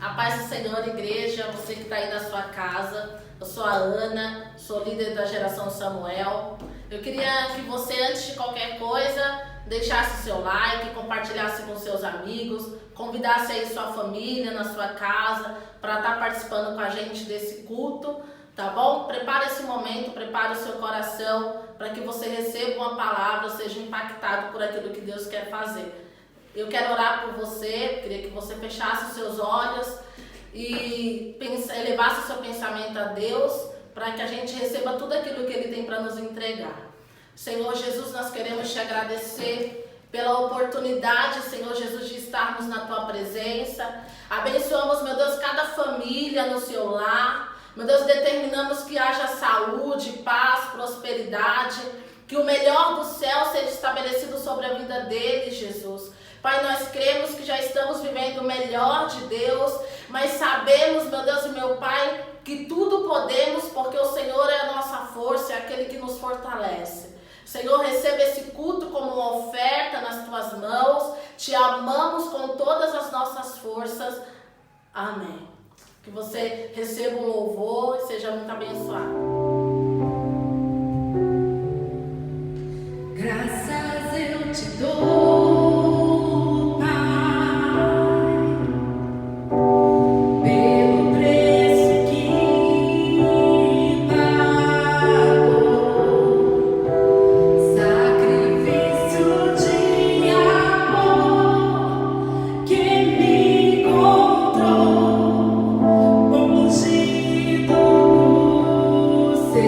A paz do Senhor, igreja, você que está aí na sua casa. Eu sou a Ana, sou líder da geração Samuel. Eu queria que você, antes de qualquer coisa, deixasse o seu like, compartilhasse com seus amigos, convidasse aí sua família na sua casa para estar participando com a gente desse culto, tá bom? Prepare esse momento, prepare o seu coração para que você receba uma palavra, seja impactado por aquilo que Deus quer fazer. Eu quero orar por você, queria que você fechasse os seus olhos e elevasse o seu pensamento a Deus para que a gente receba tudo aquilo que Ele tem para nos entregar. Senhor Jesus, nós queremos te agradecer pela oportunidade, Senhor Jesus, de estarmos na Tua presença. Abençoamos, meu Deus, cada família no seu lar. Meu Deus, determinamos que haja saúde, paz, prosperidade, que o melhor do céu seja estabelecido sobre a vida deles, Jesus. Pai, nós cremos que já estamos vivendo o melhor de Deus, mas sabemos, meu Deus e meu Pai, que tudo podemos porque o Senhor é a nossa força, é aquele que nos fortalece. Senhor, receba esse culto como uma oferta nas Tuas mãos. Te amamos com todas as nossas forças. Amém. Que você receba um louvor e seja muito abençoado. Graças eu te dou. Seu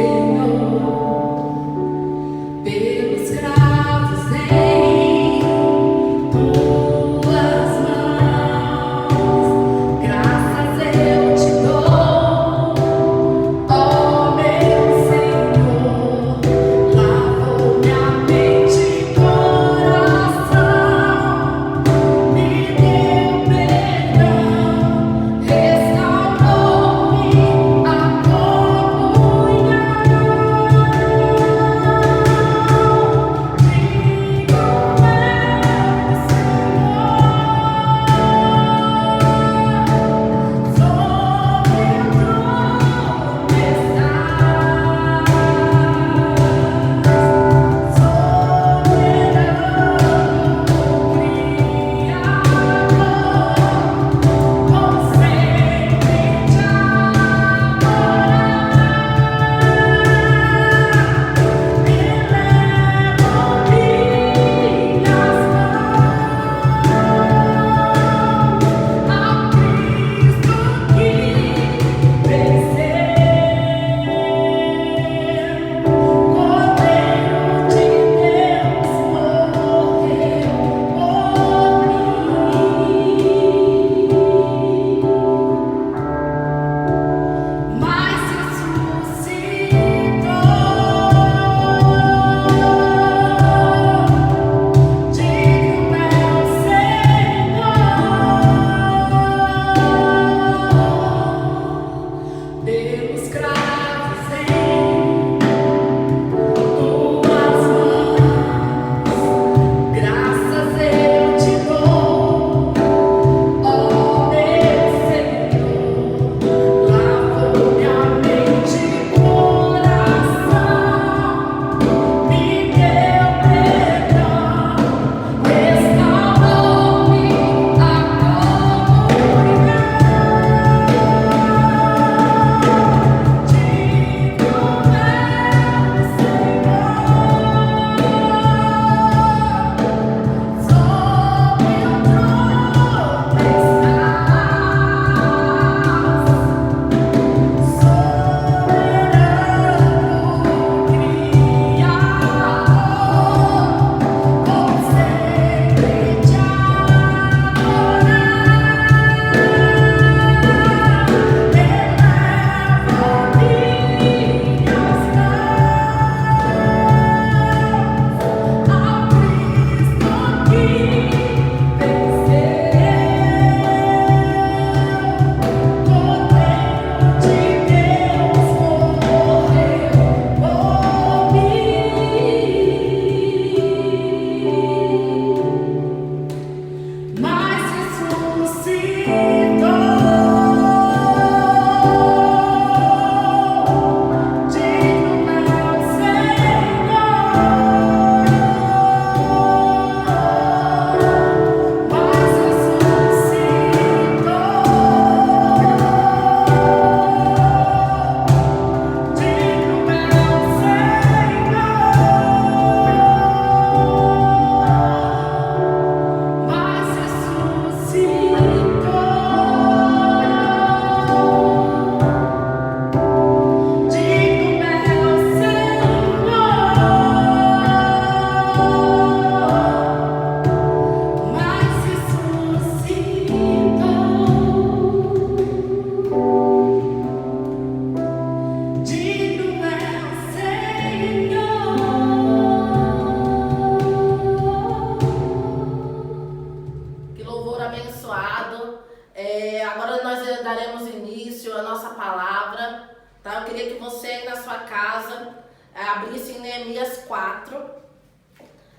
nós daremos início à nossa palavra, tá? Eu queria que você aí na sua casa abrisse em Neemias 4.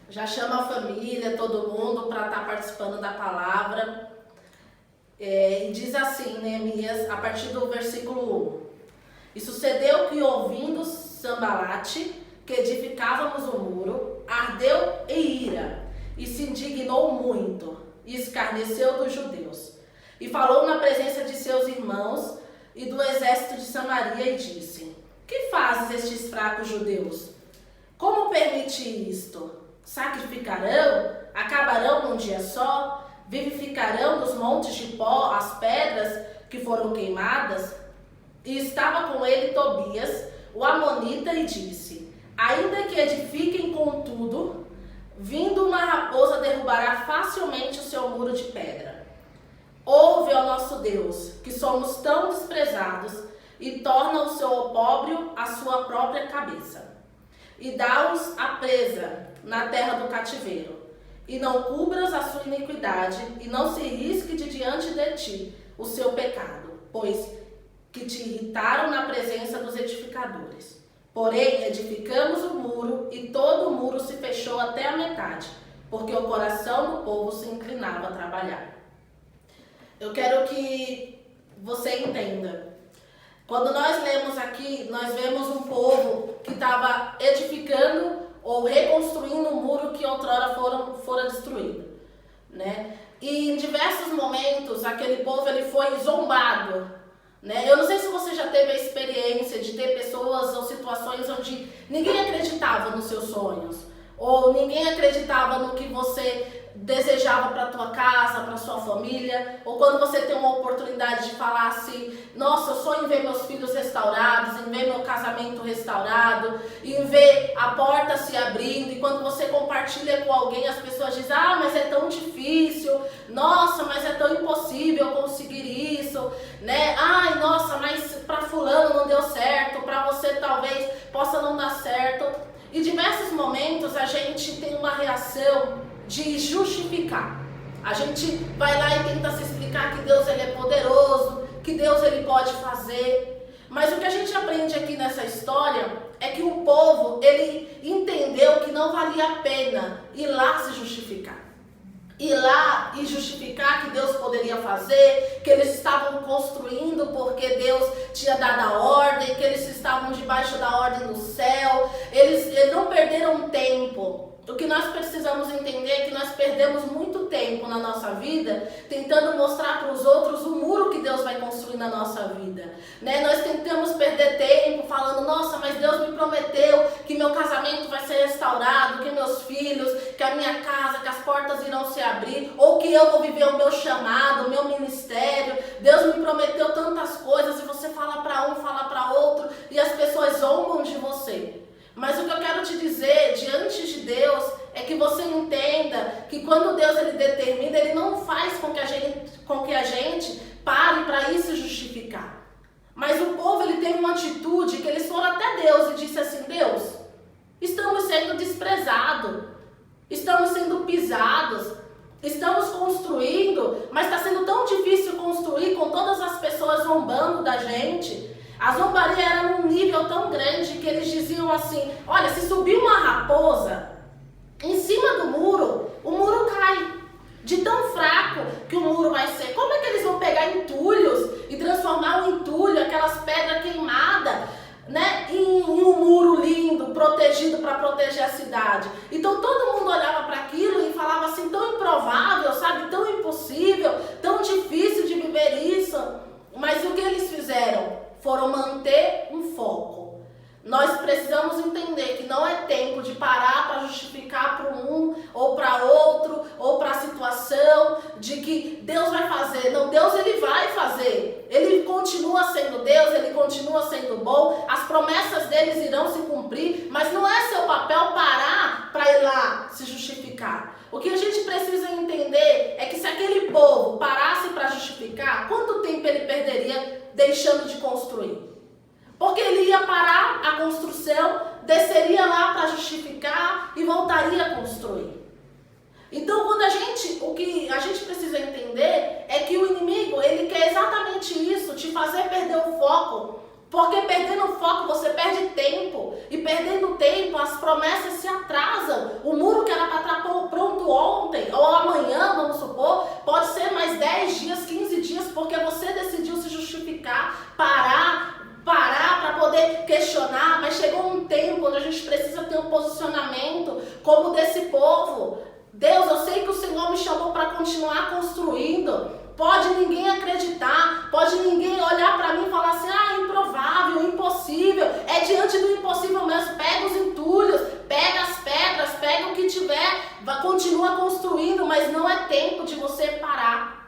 Já chama a família, todo mundo para estar participando da palavra. E diz assim, Neemias, a partir do versículo 1. E sucedeu que, ouvindo Sambalate, que edificávamos o muro, ardeu em ira, e se indignou muito, e escarneceu dos judeus. E falou na presença de seus irmãos e do exército de Samaria, e disse: Que fazes estes fracos judeus? Como permite isto? Sacrificarão? Acabarão num dia só? Vivificarão dos montes de pó as pedras que foram queimadas? E estava com ele Tobias, o amonita, e disse: Ainda que edifiquem contudo, vindo uma raposa derrubará facilmente o seu muro de pedra. Ouve, ó nosso Deus, que somos tão desprezados, e torna o seu opróbrio a sua própria cabeça. E dá-os a presa na terra do cativeiro. E não cubras a sua iniquidade, e não se risque de diante de ti o seu pecado, pois que te irritaram na presença dos edificadores. Porém, edificamos o muro, e todo o muro se fechou até a metade, porque o coração do povo se inclinava a trabalhar. Eu quero que você entenda. Quando nós lemos aqui, nós vemos um povo que estava edificando ou reconstruindo um muro que outrora fora destruído, né? E em diversos momentos, aquele povo ele foi zombado, né? Eu não sei se você já teve a experiência de ter pessoas ou situações onde ninguém acreditava nos seus sonhos, ou ninguém acreditava no que você desejava para a tua casa, para a sua família, ou quando você tem uma oportunidade de falar assim: nossa, eu sonho em ver meus filhos restaurados, em ver meu casamento restaurado, em ver a porta se abrindo, e quando você compartilha com alguém, as pessoas dizem: ah, mas é tão difícil, nossa, mas é tão impossível conseguir isso, né? Ai, nossa, mas para fulano não deu certo, para você talvez possa não dar certo. Em diversos momentos a gente tem uma reação de justificar. A gente vai lá e tenta se explicar que Deus ele é poderoso, que Deus ele pode fazer. Mas o que a gente aprende aqui nessa história é que o povo ele entendeu que não valia a pena ir lá se justificar. Ir lá e justificar que Deus poderia fazer, que eles estavam construindo porque Deus tinha dado a ordem, que eles estavam debaixo da ordem do céu. Eles não perderam tempo. O que nós precisamos entender é que nós perdemos muito tempo na nossa vida tentando mostrar para os outros o muro que Deus vai construir na nossa vida, né? Nós tentamos perder tempo falando: nossa, mas Deus me prometeu que meu casamento vai ser restaurado, que meus filhos, que a minha casa, que as portas irão se abrir, ou que eu vou viver o meu chamado, o meu ministério. Deus me prometeu tantas coisas, e você fala para um, fala para outro, e as pessoas zombam de você. Mas o que eu quero te dizer diante de Deus é que você entenda que quando Deus ele determina, ele não faz com que a gente pare para ir se justificar. Mas o povo ele teve uma atitude que eles foram até Deus e disse assim: Deus, estamos sendo desprezados, estamos sendo pisados, estamos construindo, mas está sendo tão difícil construir com todas as pessoas zombando da gente. A zombaria era num nível tão grande que eles diziam assim: olha, se subir uma raposa em cima do muro, o muro cai. De tão fraco que o muro vai ser. Como é que eles vão pegar entulhos e transformar um entulho, aquelas pedras queimadas, né, em um muro lindo, protegido para proteger a cidade? Então todo mundo olhava para aquilo e falava assim: tão improvável, sabe, tão impossível, tão difícil de viver isso. Mas o que eles fizeram? Foram manter um foco. Nós precisamos entender que não é tempo de parar para justificar para um ou para outro, ou para a situação de que Deus vai fazer. Não, Deus ele vai fazer. Ele continua sendo Deus, ele continua sendo bom, as promessas deles irão se cumprir, mas não é seu papel parar para ir lá se justificar. O que a gente precisa entender é que se aquele povo parasse para justificar, quanto tempo ele perderia deixando de construir? Porque ele ia parar a construção, desceria lá para justificar e voltaria a construir. Então, o que a gente precisa entender é que o inimigo, ele quer exatamente isso, te fazer perder o foco. Porque perdendo o foco, você perde tempo. E perdendo tempo, as promessas se atrasam. O muro que era para estar pronto ontem, ou amanhã, vamos supor, pode ser mais 10 dias, 15 dias, porque você decidiu se justificar, parar para poder questionar. Mas chegou um tempo onde a gente precisa ter um posicionamento como desse povo. Deus, eu sei que o Senhor me chamou para continuar construindo. Pode ninguém acreditar, pode ninguém olhar para mim e falar assim, improvável, impossível. É diante do impossível mesmo. Pega os entulhos, pega as pedras, pega o que tiver, continua construindo, mas não é tempo de você parar.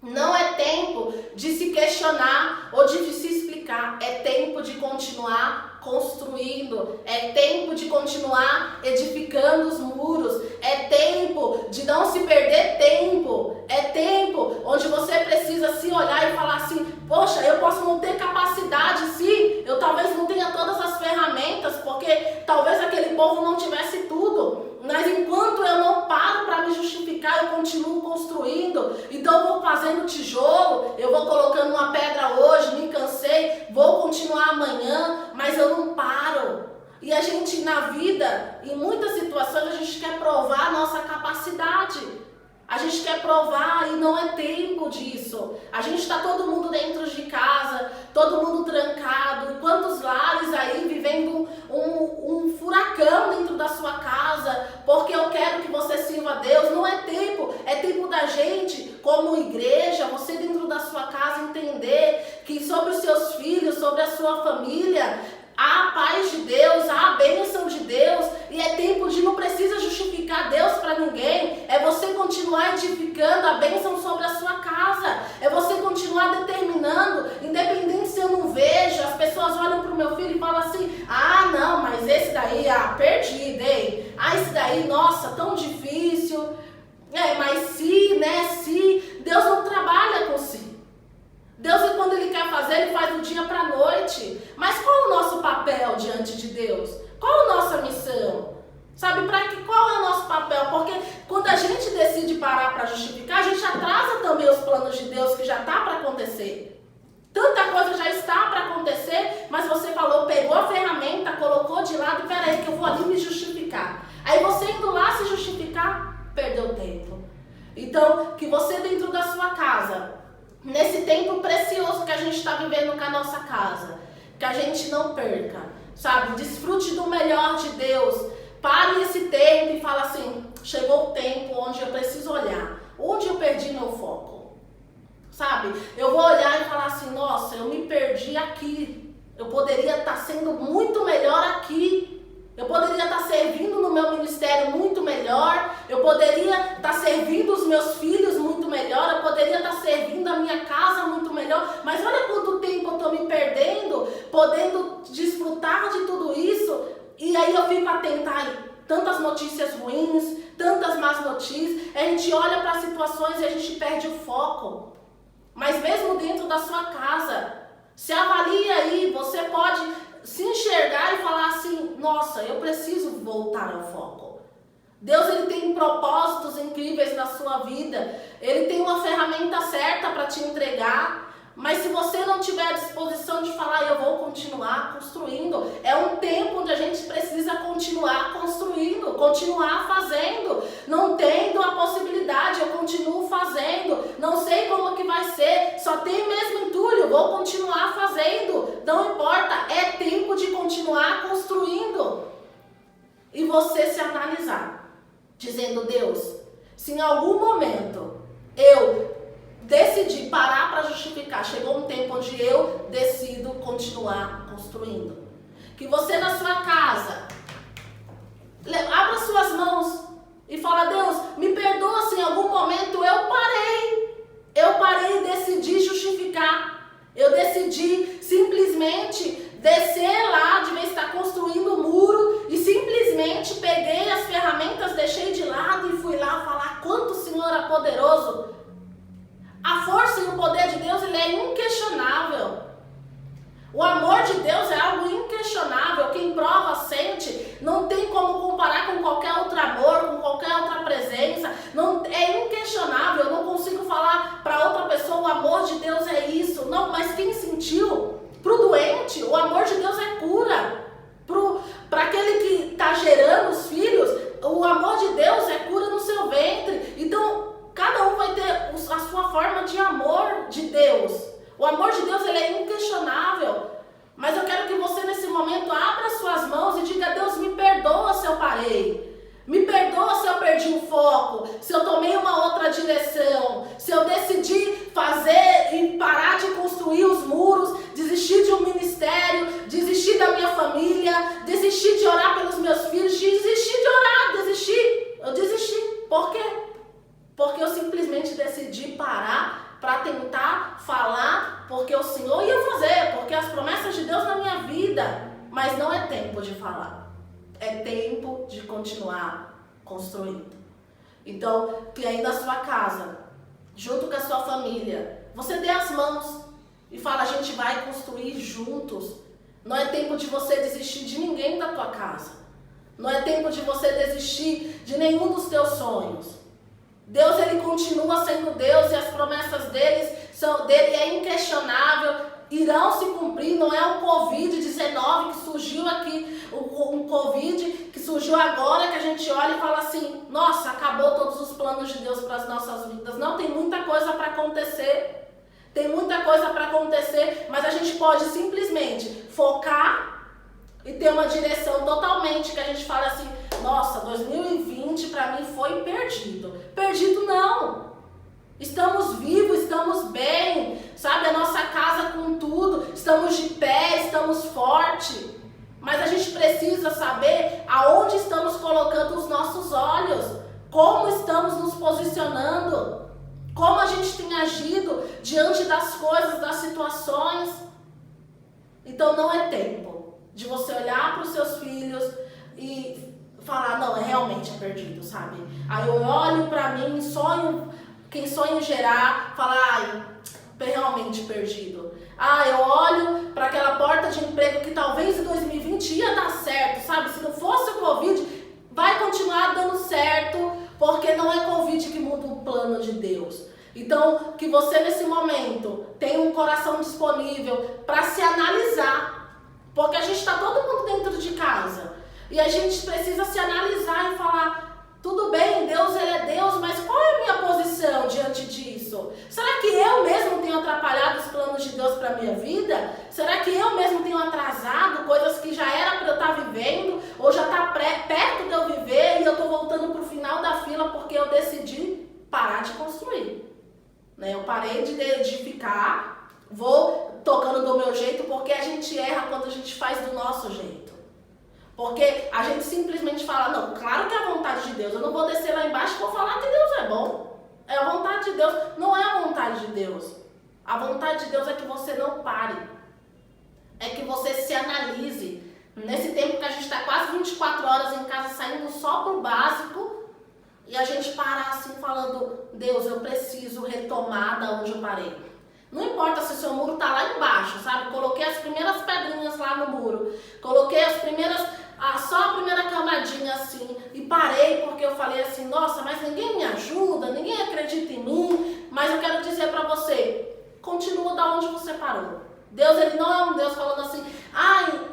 Não é tempo de se questionar ou de se explicar. É tempo de continuar construindo. É tempo de continuar edificando os muros. É tempo de não se perder tempo. É tempo onde você precisa se olhar e falar assim, poxa, eu posso não ter capacidade, sim. Eu talvez não tenha todas as ferramentas, porque talvez aquele povo não tivesse tudo. Mas enquanto eu não paro para me justificar, eu continuo construindo. Então eu vou fazendo tijolo, eu vou colocando uma pedra hoje, me cansei, vou continuar amanhã, mas eu não paro. E a gente na vida, em muitas situações, a gente quer provar a nossa capacidade. A gente quer provar e não é tempo disso. A gente está todo mundo dentro de casa, todo mundo trancado. E quantos lares aí vivendo um furacão dentro da sua casa, porque eu quero que você sirva a Deus. Não é tempo da gente, como igreja, você dentro da sua casa entender que sobre os seus filhos, sobre a sua família, há a paz de Deus, há a bênção de Deus, e é tempo de não precisa justificar Deus para ninguém, é você continuar edificando a bênção sobre a sua casa, é você continuar determinando, independente se eu não vejo, as pessoas olham para o meu filho e falam assim, não, mas esse daí, perdido, hein? Esse daí, nossa, tão difícil, mas se, Deus não trabalha com si. Deus, quando Ele quer fazer, Ele faz do dia para a noite. Mas qual é o nosso papel diante de Deus? Qual é a nossa missão? Sabe, qual é o nosso papel? Porque quando a gente decide parar para justificar, a gente atrasa também os planos de Deus que já está para acontecer. Tanta coisa já está para acontecer, mas você falou, pegou a ferramenta, colocou de lado, peraí que eu vou ali me justificar. Aí você indo lá se justificar, perdeu tempo. Então, que você dentro da sua casa, nesse tempo precioso que a gente está vivendo com a nossa casa, que a gente não perca, sabe? Desfrute do melhor de Deus. Pare esse tempo e fala assim, chegou o tempo onde eu preciso olhar. Onde eu perdi meu foco? Sabe? Eu vou olhar e falar assim, nossa, eu me perdi aqui. Eu poderia estar sendo muito melhor aqui. Eu poderia estar servindo no meu ministério muito melhor. Eu poderia estar servindo os meus filhos muito melhor. Eu poderia estar servindo a minha casa muito melhor. Mas olha quanto tempo eu estou me perdendo, podendo desfrutar de tudo isso. E aí eu fico atenta a tantas notícias ruins, tantas más notícias. A gente olha para as situações e a gente perde o foco. Mas mesmo dentro da sua casa, se avalie aí, você pode se enxergar e falar assim, nossa, eu preciso voltar ao foco. Deus, Ele tem propósitos incríveis na sua vida. Ele tem uma ferramenta certa para te entregar. Mas se você não tiver a disposição de falar, eu vou continuar construindo, é um tempo onde a gente precisa continuar construindo, continuar fazendo. Não tendo a possibilidade, eu continuo fazendo. Não sei como que vai ser, só tem mesmo entulho, vou continuar fazendo. Não importa, é tempo de continuar construindo. E você se analisar, dizendo, Deus, se em algum momento eu decidi parar para justificar, chegou um tempo onde eu decido continuar construindo. Que você na sua casa, abra suas mãos e fala, Deus, me perdoa se em algum momento eu parei e decidi justificar. Eu decidi simplesmente descer lá, de vez de estar construindo o muro, e simplesmente peguei as ferramentas, deixei de lado e fui lá falar quanto o Senhor é poderoso. A força e o poder de Deus, ele é inquestionável. O amor de Deus é algo inquestionável, quem prova sente, não tem como comparar com qualquer outro amor, com qualquer outra presença, não, é inquestionável, eu não consigo falar para outra pessoa, o amor de Deus é isso, não, mas quem sentiu, para o doente, o amor de Deus é cura, para aquele que está gerando os filhos, o amor de Deus é cura no seu ventre, então cada um vai ter a sua forma de amor de Deus. O amor de Deus, ele é inquestionável. Mas eu quero que você, nesse momento, abra suas mãos e diga: Deus, me perdoa se eu parei. Me perdoa se eu perdi o foco, se eu tomei uma outra direção, se eu decidi fazer e parar de construir os muros, desistir de um ministério, desistir da minha família, desistir de orar pelos meus filhos, desistir de orar, Eu desisti. Por quê? Porque eu simplesmente decidi parar para tentar falar, porque o Senhor ia fazer, porque as promessas de Deus na minha vida, mas não é tempo de falar, é tempo de continuar construindo. Então, que aí na sua casa, junto com a sua família, você dê as mãos e fala: a gente vai construir juntos. Não é tempo de você desistir de ninguém da tua casa, não é tempo de você desistir de nenhum dos teus sonhos. Deus, ele continua sendo Deus e as promessas dele é inquestionável, irão se cumprir. Não é o Covid-19 que surgiu aqui, um Covid que surgiu agora, que a gente olha e fala assim: nossa, acabou todos os planos de Deus para as nossas vidas. Não, tem muita coisa para acontecer, mas a gente pode simplesmente focar e ter uma direção totalmente, que a gente fala assim: nossa, 2020 para mim foi perdido. Perdido não. Estamos vivos, estamos bem, sabe? A nossa casa com tudo, estamos de pé, estamos fortes. Mas a gente precisa saber aonde estamos colocando os nossos olhos, como estamos nos posicionando, como a gente tem agido diante das coisas, das situações. Então não é tempo de você olhar para os seus filhos e falar: não, realmente é perdido, sabe? Aí eu olho pra mim, quem sonha em gerar, fala: ai, realmente perdido. Eu olho para aquela porta de emprego que talvez em 2020 ia dar certo, sabe? Se não fosse o Covid, vai continuar dando certo, porque não é Covid que muda o plano de Deus. Então, que você nesse momento tenha um coração disponível para se analisar, porque a gente está todo mundo dentro de casa. E a gente precisa se analisar e falar: tudo bem, Deus, ele é Deus, mas qual é a minha posição diante disso? Será que eu mesmo tenho atrapalhado os planos de Deus para a minha vida? Será que eu mesmo tenho atrasado coisas que já era para eu estar vivendo, ou já está perto de eu viver e eu estou voltando para o final da fila porque eu decidi parar de construir? Eu parei de ficar, vou tocando do meu jeito, porque a gente erra quando a gente faz do nosso jeito. Porque a gente simplesmente fala: não, claro que é a vontade de Deus, eu não vou descer lá embaixo e vou falar que Deus é bom. É a vontade de Deus, não é a vontade de Deus. A vontade de Deus é que você não pare, é que você se analise. Nesse tempo que a gente está quase 24 horas em casa, saindo só pro básico, e a gente parar assim falando: Deus, eu preciso retomar da onde eu parei. Não importa se o seu muro está lá embaixo, sabe? Coloquei as primeiras pedrinhas lá no muro, coloquei só a primeira camadinha assim, e parei porque eu falei assim: nossa, mas ninguém me ajuda, ninguém acredita em mim. Mas eu quero dizer para você: continua da onde você parou. Deus, ele não é um Deus falando assim: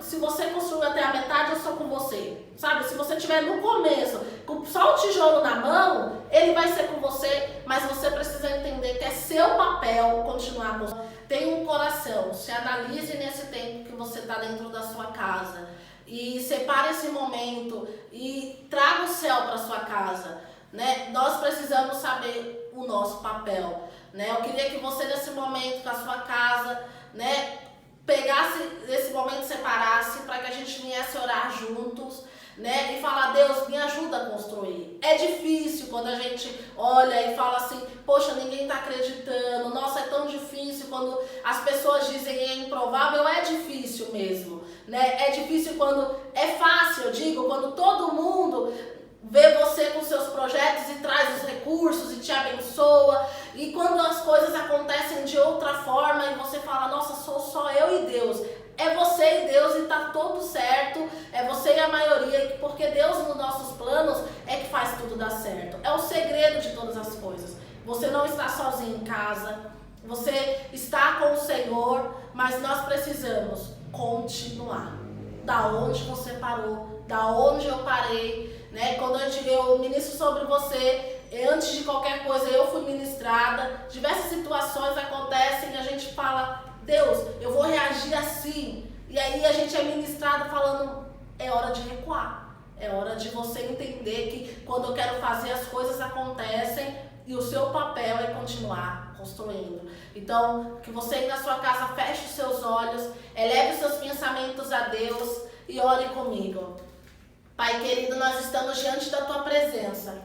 se você construiu até a metade, eu sou com você. Sabe, se você estiver no começo, com só o tijolo na mão, ele vai ser com você, mas você precisa entender que é seu papel continuar com você. Tenha um coração, se analise nesse tempo que você está dentro da sua casa e separe esse momento e traga o céu para sua casa, né? Nós precisamos saber o nosso papel, né? Eu queria que você nesse momento com a sua casa, né, pegasse esse momento, separasse para que a gente viesse orar juntos, né, e falar: Deus, me ajuda a construir. É difícil quando a gente olha e fala assim: poxa, ninguém está acreditando, nossa, é tão difícil. Quando as pessoas dizem é improvável, é difícil mesmo, né? É difícil quando é fácil, eu digo, quando todo mundo vê você com seus projetos e traz os recursos e te abençoa, e quando as coisas acontecem de outra forma e você fala: nossa, sou só eu e Deus. Você não está sozinho em casa. Você está com o Senhor, mas nós precisamos continuar. Da onde você parou, da onde eu parei, né? Quando eu ministro sobre você, antes de qualquer coisa eu fui ministrada, diversas situações acontecem e a gente fala, Deus, eu vou reagir assim. E aí a gente é ministrado falando, é hora de recuar. É hora de você entender que quando eu quero fazer as coisas acontecem e o seu papel é continuar construindo. Então, que você aí na sua casa feche os seus olhos, eleve os seus pensamentos a Deus e ore comigo. Pai querido, nós estamos diante da tua presença.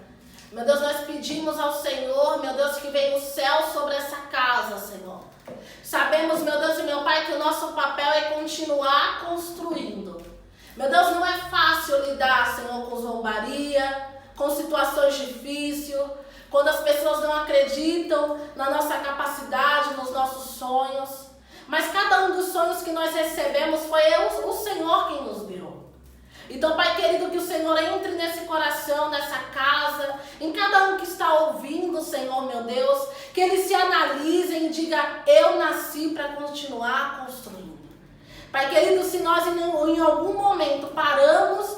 Meu Deus, nós pedimos ao Senhor, meu Deus, que venha o céu sobre essa casa, Senhor. Sabemos, meu Deus e meu Pai, que o nosso papel é continuar construindo. Meu Deus, não é fácil lidar, Senhor, com zombaria, com situações difíceis, quando as pessoas não acreditam na nossa capacidade, nos nossos sonhos. Mas cada um dos sonhos que nós recebemos foi o Senhor quem nos deu. Então, Pai querido, que o Senhor entre nesse coração, nessa casa, em cada um que está ouvindo, Senhor, meu Deus, que eles se analisem e digam, eu nasci para continuar construindo. Pai querido, se nós em algum momento paramos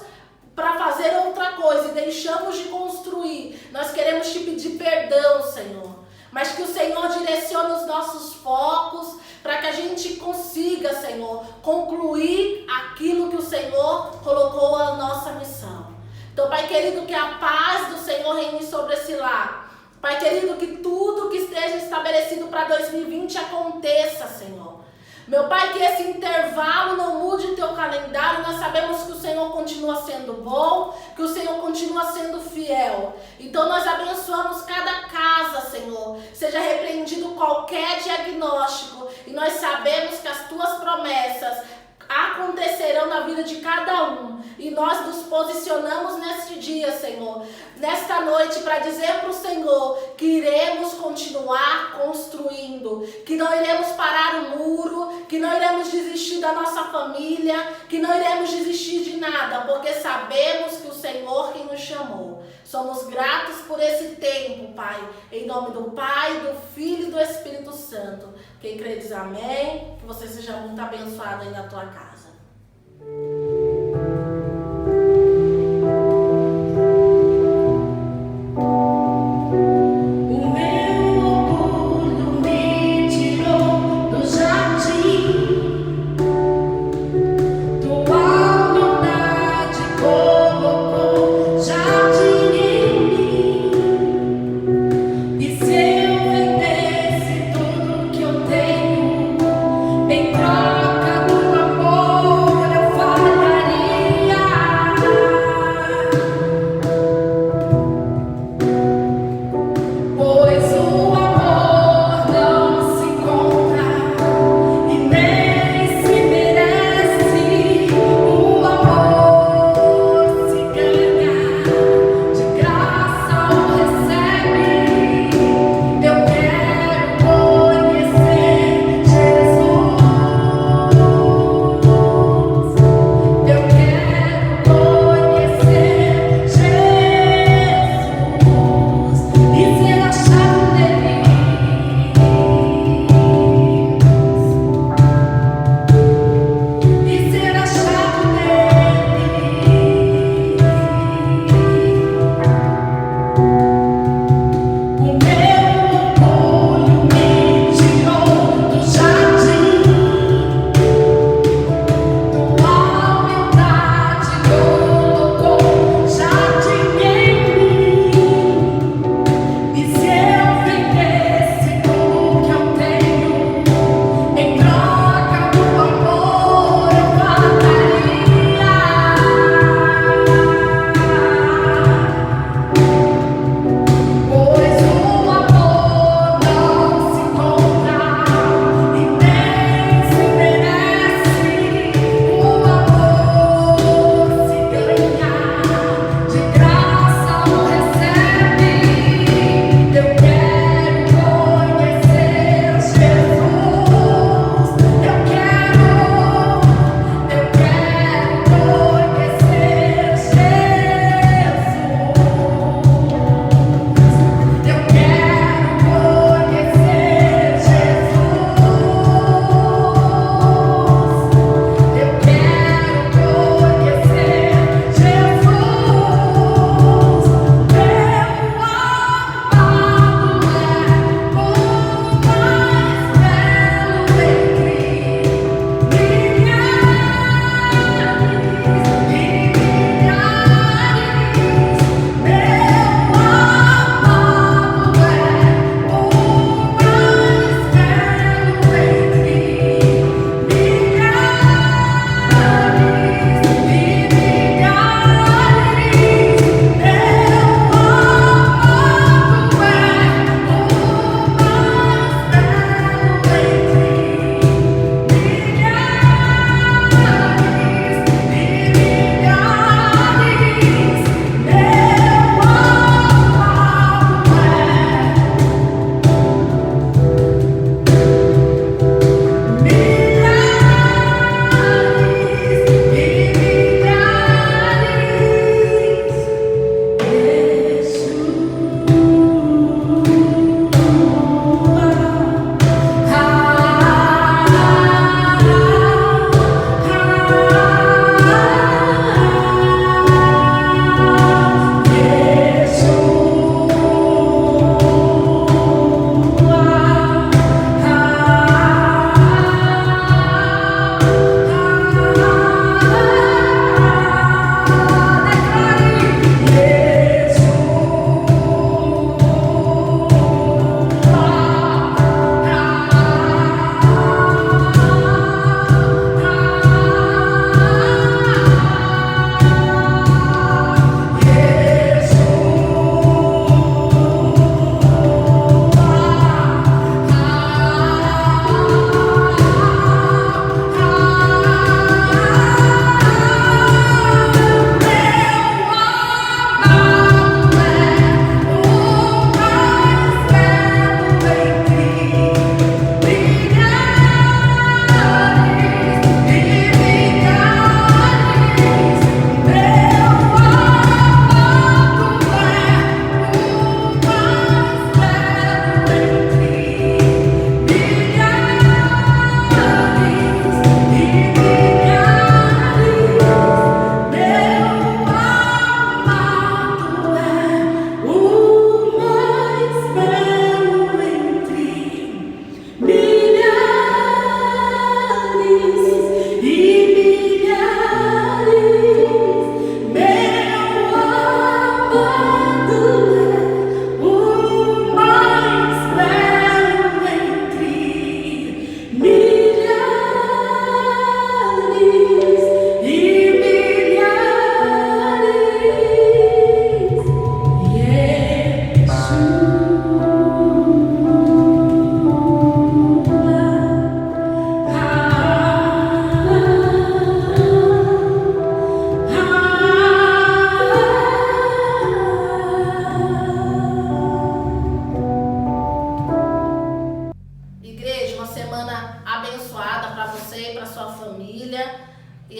para fazer outra coisa e deixamos de construir, nós queremos te pedir perdão, Senhor. Mas que o Senhor direcione os nossos focos para que a gente consiga, Senhor, concluir aquilo que o Senhor colocou a nossa missão. Então, Pai querido, que a paz do Senhor reine sobre esse lar. Pai querido, que tudo que esteja estabelecido para 2020 aconteça, Senhor. Meu Pai, que esse intervalo não mude o teu calendário. Nós sabemos que o Senhor continua sendo bom, que o Senhor continua sendo fiel. Então nós abençoamos cada casa, Senhor. Seja repreendido qualquer diagnóstico. E nós sabemos que as tuas promessas acontecerão na vida de cada um. E nós nos posicionamos neste dia, Senhor, nesta noite, para dizer para o Senhor que iremos continuar construindo, que não iremos parar o muro, que não iremos desistir da nossa família, que não iremos desistir de nada, porque sabemos que o Senhor quem nos chamou. Somos gratos por esse tempo, Pai, em nome do Pai, do Filho e do Espírito Santo. Quem crê diz amém, que você seja muito abençoado aí na tua casa.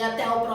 até o próximo